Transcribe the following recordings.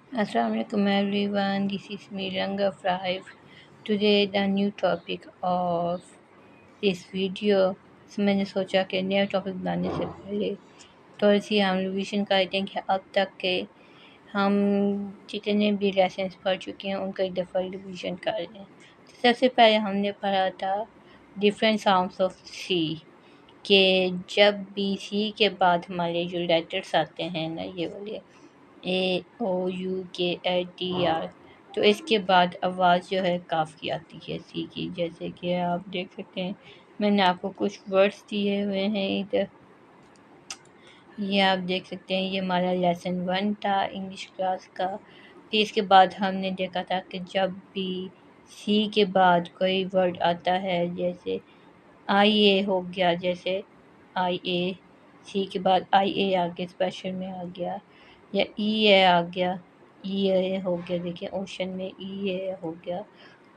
Assalamualaikum everyone, this is Miranga Five. Today the new topic of this video। मैंने सोचा कि नया topic बनाने से पहले थोड़ी सी हम रिवीजन कर दें कि अब तक के हम जितने भी लेसन्स पढ़ चुके हैं उनका एक दफ़ा रिवीजन कर लें। तो सबसे पहले हमने पढ़ा था डिफरेंट साउंड्स ऑफ सी, कि जब भी सी के बाद हमारे जो लेटर्स आते हैं ना, ये वाले AOUKATR, तो इसके बाद आवाज़ जो है काफ़ की आती है सी की। जैसे कि आप देख सकते हैं, मैंने आपको कुछ वर्ड्स दिए हुए हैं इधर, ये आप देख सकते हैं। ये हमारा लेसन 1 था इंग्लिश क्लास का। फिर इसके बाद हमने देखा था कि जब भी सी के बाद कोई वर्ड आता है, जैसे IA हो गया, जैसे IA, सी के बाद IA आ गया, स्पेशल में आ गया, या EA आ गया, EA हो गया, देखिए ओशन में EA हो गया।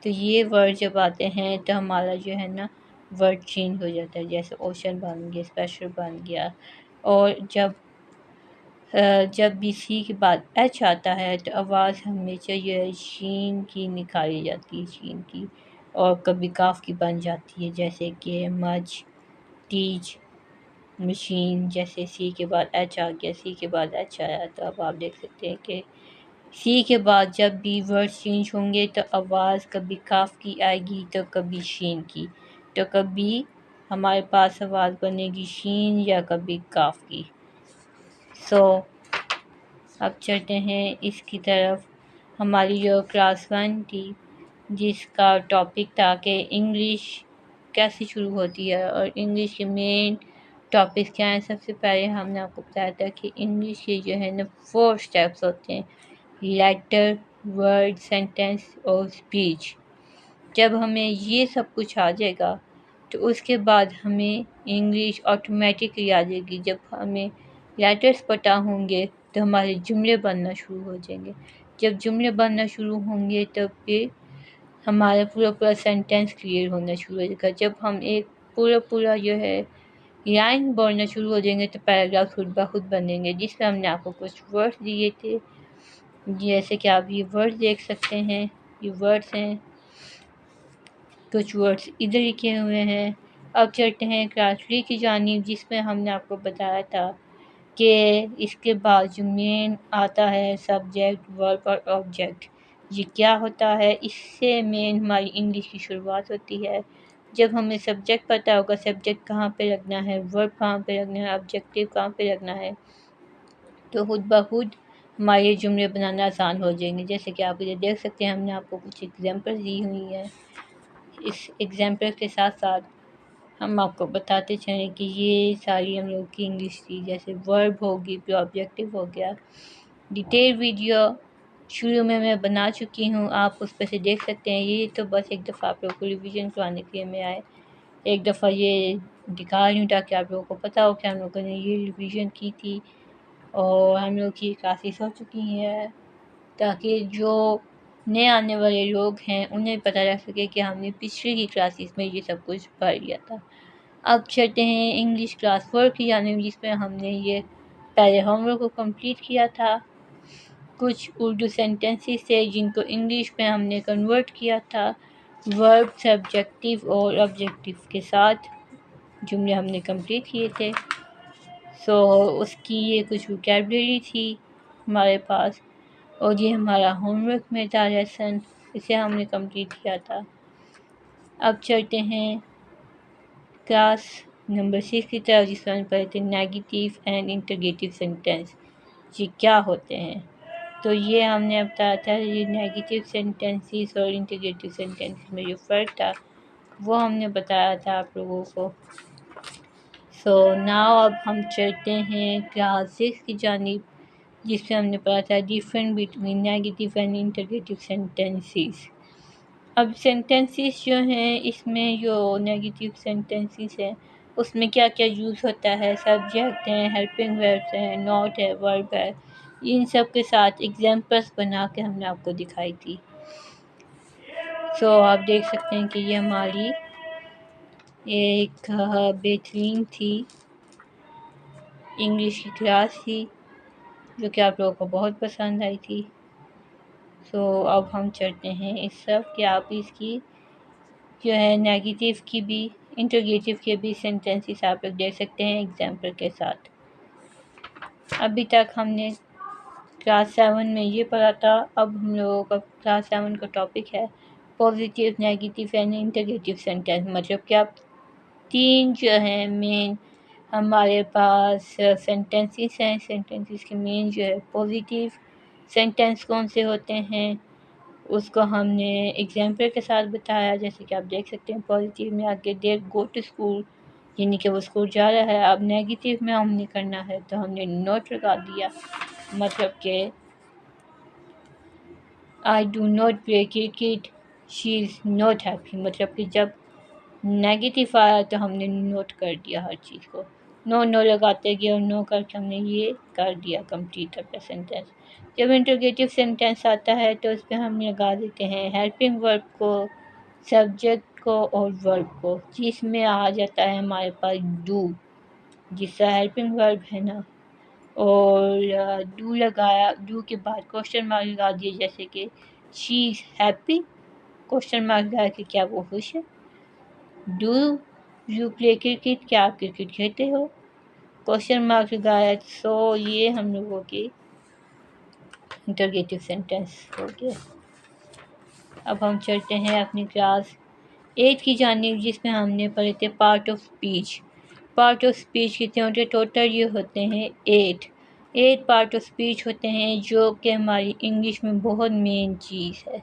तो ये वर्ड जब आते हैं तो हमारा जो है ना वर्ड चेंज हो जाता है, जैसे ओशन बन गया, स्पेशल बन गया। और जब भी सी के बाद एच आता है तो आवाज़ हमेशा जो है शीन की निकाली जाती है, शीन की, और कभी काफ की बन जाती है, जैसे कि मच, टीच, मशीन। जैसे सी के बाद एच आ गया, सी के बाद एच आया, तो अब आप देख सकते हैं कि सी के बाद जब भी वर्ड चेंज होंगे तो आवाज़ कभी काफ की आएगी तो कभी शीन की, तो कभी हमारे पास आवाज़ बनेगी शीन या कभी काफ की। सो अब चलते हैं इसकी तरफ। हमारी जो क्लास 1 थी, जिसका टॉपिक था कि इंग्लिश कैसे शुरू होती है और इंग्लिश के मेन टॉपिक्स क्या हैं। सबसे पहले हमने आपको बताया था कि इंग्लिश के जो है ना 4 स्टेप्स होते हैं: लेटर, वर्ड, सेंटेंस और स्पीच। जब हमें ये सब कुछ आ जाएगा तो उसके बाद हमें इंग्लिश ऑटोमेटिकली आ जाएगी। जब हमें लेटर्स पता होंगे तो हमारे जुमले बनना शुरू हो जाएंगे। जब जुमले बनना शुरू होंगे तब फिर हमारा पूरा पूरा सेंटेंस क्लियर होना शुरू हो जाएगा। जब हम एक पूरा पूरा जो है लाइन बोलना शुरू हो जाएंगे तो पैराग्राफ खुद ब खुद बनेंगे, जिसमें हमने आपको कुछ वर्ड्स दिए थे, जैसे कि आप ये वर्ड्स देख सकते हैं। ये वर्ड्स हैं, कुछ वर्ड्स इधर लिखे हुए हैं। अब चलते हैं क्लास 3 की जानिब, जिसमें हमने आपको बताया था कि इसके बाद जो मेन आता है सब्जेक्ट, वर्ब और ऑब्जेक्ट। ये क्या होता है, इससे मेन हमारी इंग्लिश की शुरुआत होती है। जब हमें सब्जेक्ट पता होगा, सब्जेक्ट कहाँ पे रखना है, वर्ब कहाँ पे रखना है, ऑब्जेक्टिव कहाँ पे रखना है, तो खुद ब खुद हमारे जुमले बनाना आसान हो जाएंगे। जैसे कि आप इधर देख सकते हैं, हमने आपको कुछ एग्जाम्पल दी हुई हैं। इस एग्जाम्पल के साथ साथ हम आपको बताते चलें कि ये सारी हम लोग की इंग्लिश थी। जैसे वर्ब होगी, फिर ऑब्जेक्टिव हो गया। डिटेल वीडियो शुरू में मैं बना चुकी हूँ, आप उस पर से देख सकते हैं। ये तो बस एक दफ़ा आप लोग को रिवीजन करवाने के लिए मैं आए, एक दफ़ा ये दिखा रही हूँ ताकि आप लोगों को पता हो कि हम लोगों ने ये रिवीजन की थी और हम लोग की क्लासेस हो चुकी हैं, ताकि जो नए आने वाले लोग हैं उन्हें पता लग सके कि हमने पिछली की क्लासेस में ये सब कुछ पढ़ लिया था। अब चलते हैं इंग्लिश क्लास 4 की जानिब, जिसमें हमने ये पहले होमवर्क को कंप्लीट किया था। कुछ उर्दू सेंटेंसेस थे जिनको इंग्लिश में हमने कन्वर्ट किया था वर्ब, सब्जेक्टिव और ऑब्जेक्टिव के साथ। जुमले हमने कंप्लीट किए थे। सो उसकी ये कुछ वोकैबुलरी थी हमारे पास, और ये हमारा होमवर्क में था लेसन, इसे हमने कंप्लीट किया था। अब चलते हैं क्लास नंबर 6 की तरफ, जिसमें हम पढ़े थे नेगेटिव एंड इंटरगेटिव सेंटेंस। ये क्या होते हैं, तो ये हमने बताया था। ये नेगेटिव सेंटेंसेस और इंटरगेटिव सेंटेंसेस में जो फ़र्क था वो हमने बताया था आप लोगों को। सो नाउ अब हम चलते हैं क्लास 6 की जानिब, जिसमें हमने पढ़ा था different between negative and interrogative sentences. अब सेंटेंसेस जो हैं, इसमें जो नेगेटिव सेंटेंसेस हैं उसमें क्या क्या यूज़ होता है, सब्जेक्ट हैं, हेल्पिंग वर्ब्स हैं, नॉट है, वर्ब है। इन सब के साथ एग्जांपल्स बना के हमने आपको दिखाई थी। सो आप देख सकते हैं कि ये हमारी एक बेहतरीन थी इंग्लिश की क्लास थी, जो कि आप लोगों को बहुत पसंद आई थी। अब हम चलते हैं इस सब कि आप इसकी जो है नेगेटिव की भी इंटरोगेटिव के भी सेंटेंसेस आप लोग देख सकते हैं एग्जाम्पल के साथ। अभी तक हमने क्लास 7 में ये पढ़ा था। अब हम लोगों का क्लास 7 का टॉपिक है positive, negative and interrogative sentence. मतलब कि आप तीन जो है मेन हमारे पास सेंटेंसेस हैं। सेंटेंसेस के मेन जो है पॉजिटिव सेंटेंस कौन से होते हैं उसको हमने एग्जाम्पल के साथ बताया। जैसे कि आप देख सकते हैं पॉजिटिव में आगे देर गो टू स्कूल, यानी कि वो स्कूल जा रहा है। अब नेगेटिव में हमने करना है तो हमने नोट लगा दिया, मतलब कि I do not play cricket, she is not happy. मतलब कि जब नेगेटिव आया तो हमने नोट कर दिया हर चीज़ को, नो नो लगाते गए और नो करके हमने ये कर दिया कंप्लीट अपना सेंटेंस। जब इंटरोगेटिव सेंटेंस आता है तो उस पर हम लगा देते हैं हेल्पिंग वर्ब को, सब्जेक्ट को और वर्ब को, जिसमें आ जाता है हमारे पास डू, जिसका हेल्पिंग वर्ब है ना। और डू लगाया, डू के बाद क्वेश्चन मार्क लगा दिए, जैसे कि she is happy, question mark लगा के क्या वो खुश है। डू यू प्ले क्रिकेट, क्या आप क्रिकेट खेलते हो, क्वेश्चन मार्क लगाया। ये हम लोगों की इंटरोगेटिव सेंटेंस हो गया। अब हम चलते हैं अपनी क्लास 8 की जानिब, जिसमें हमने पढ़े थे part of speech. Part of speech कितने होते हैं टोटल? ये होते हैं 8 पार्ट ऑफ स्पीच होते हैं, जो कि हमारी इंग्लिश में बहुत मेन चीज़ है।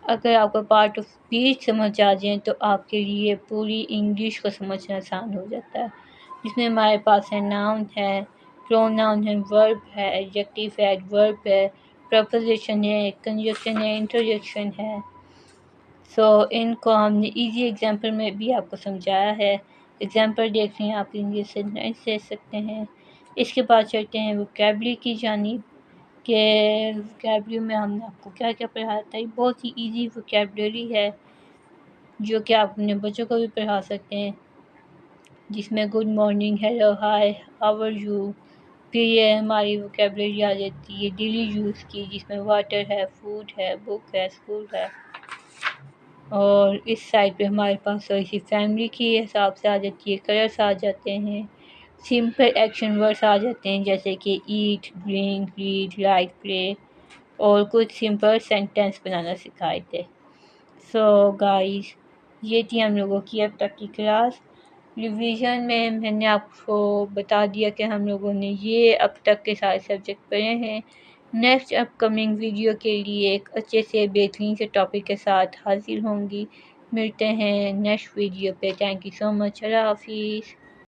अगर आपको पार्ट ऑफ स्पीच समझ आ जाए तो आपके लिए पूरी इंग्लिश को समझना आसान हो जाता है। जिसमें हमारे पास है नाउन है, प्रोनाउन है, वर्ब है, एडजेक्टिव है, एडवर्ब है, प्रपोजिशन है, कंजक्शन है, इंटरजेक्शन है। इनको हमने इजी एग्जाम्पल में भी आपको समझाया है। एग्जाम्पल देख रहे हैं आप, इंग्लिश सेंटेंस दे सकते हैं। इसके बाद चलते हैं वोकैबुलरी की जानिब कि वोकैबुलरी में हमने आपको क्या क्या पढ़ाया था। ये बहुत ही इजी वोकैबुलरी है जो कि आप अपने बच्चों को भी पढ़ा सकते हैं, जिसमें good morning, hello, hi, how are you. फिर ये हमारी वोकैबुलरी आ जाती है डेली यूज़ की, जिसमें वाटर है, फूड है, बुक है, स्कूल है। और इस साइड पे हमारे पास थोड़ी सी फैमिली के हिसाब से आ जाती है, कलर्स आ जाते हैं, सिंपल एक्शन वर्ड्स आ जाते हैं, जैसे कि ईट, ड्रिंक, रीड, लाइक, प्ले, और कुछ सिंपल सेंटेंस बनाना सिखाए थे। गाइस, ये थी हम लोगों की अब तक की क्लास। रिवीजन में मैंने आपको बता दिया कि हम लोगों ने ये अब तक के सारे सब्जेक्ट पढ़े हैं। नेक्स्ट अपकमिंग वीडियो के लिए एक अच्छे से बेहतरीन से टॉपिक के साथ हाजिर होंगी। मिलते हैं नेक्स्ट वीडियो पे। Thank you so much. Allah हाफिज़।